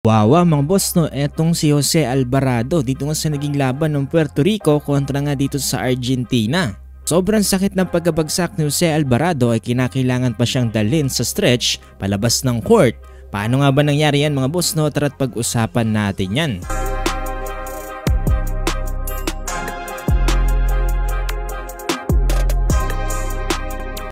Wawa mga boss no, etong si Jose Alvarado dito nga sa naging laban ng Puerto Rico kontra nga dito sa Argentina. Sobrang sakit ng pagkabagsak ni Jose Alvarado ay kinakailangan pa siyang dalhin sa stretch palabas ng court. Paano nga ba nangyari yan mga boss no? Tara't pag-usapan natin yan.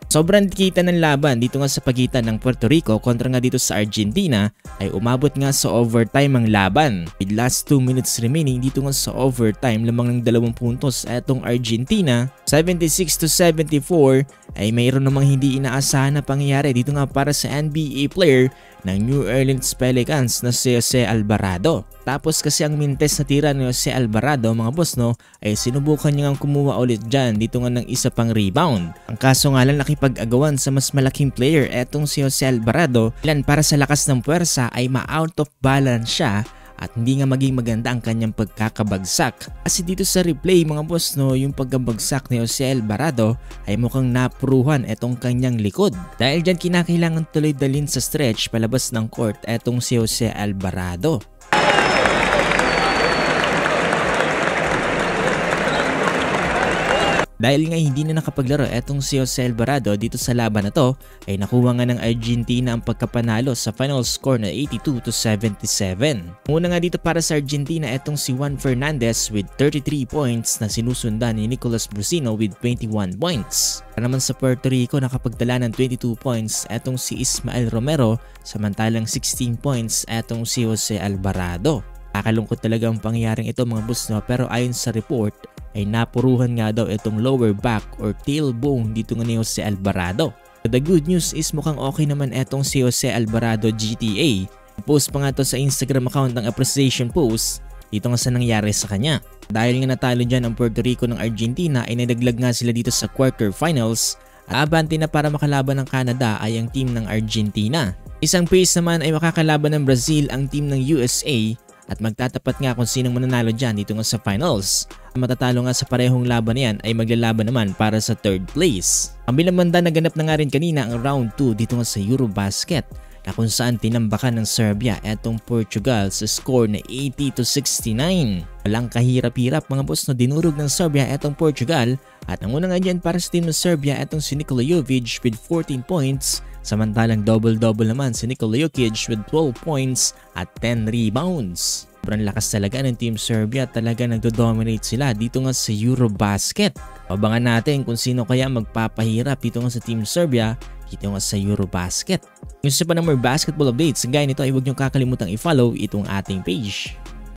Sobrang kita ng laban dito nga sa pagitan ng Puerto Rico kontra nga dito sa Argentina ay umabot nga sa overtime ang laban. With last 2 minutes remaining dito nga sa overtime lamang ng 2 puntos etong Argentina. 76-74 ay mayroon namang hindi inaasahan na pangyayari dito nga para sa NBA player ng New Orleans Pelicans na si Jose Alvarado. Tapos kasi ang mintes na tira ni Jose Alvarado mga boss no ay sinubukan niya nga kumuha ulit dyan dito nga ng isa pang rebound. Ang kaso nga lang nakipag-agawan sa mas malaking player etong si Jose Alvarado ilan para sa lakas ng puwersa ay ma-out of balance siya at hindi nga maging maganda ang kanyang pagkakabagsak. Kasi dito sa replay mga boss no, yung pagkabagsak ni Jose Alvarado ay mukhang napuruhan etong kanyang likod. Dahil dyan kinakailangan tuloy dalhin sa stretch palabas ng court etong si Jose Alvarado. Dahil nga hindi na nakapaglaro etong si Jose Alvarado dito sa laban na to ay nakuha nga ng Argentina ang pagkapanalo sa final score na 82-77. Muna nga dito para sa Argentina etong si Juan Fernandez with 33 points na sinusundan ni Nicolas Brusino with 21 points. Para naman sa Puerto Rico nakapagtala ng 22 points etong si Ismael Romero samantalang 16 points etong si Jose Alvarado. Kakalungkot talaga ang pangyayaring ito mga boss no, pero ayon sa report ay napuruhan nga daw itong lower back or tailbone dito nga ni Jose Alvarado. The good news is mukhang okay naman etong si Jose Alvarado GTA. Post pa nga to sa Instagram account ng appreciation post dito nga sa nangyari sa kanya. Dahil nga natalo dyan ang Puerto Rico ng Argentina ay nadaglag nga sila dito sa quarterfinals. Abante na para makalaban ng Canada ay ang team ng Argentina. Isang pace naman ay makakalaban ng Brazil ang team ng USA. At magtatapat nga kung sinong mananalo dyan dito nga sa finals. Ang matatalo nga sa parehong laban na yan ay maglalaban naman para sa 3rd place. Ang bilang banda naganap na nga rin kanina ang round 2 dito nga sa Eurobasket na kung saan tinambakan ng Serbia etong Portugal sa score na 80-69. Walang kahirap-hirap mga boss na dinurog ng Serbia etong Portugal at ang una nga dyan para sa team ng Serbia etong si Nikola Jovic with 14 points. Samantalang double-double naman si Nikola Jokic with 12 points at 10 rebounds. Sobrang lakas talaga ng Team Serbia, talaga nagdo-dominate sila dito nga sa Eurobasket. Abangan natin kung sino kaya magpapahirap dito nga sa Team Serbia dito nga sa Eurobasket. Kung sa pa ng more basketball updates, gaya nito ay huwag niyong kakalimutang i-follow itong ating page.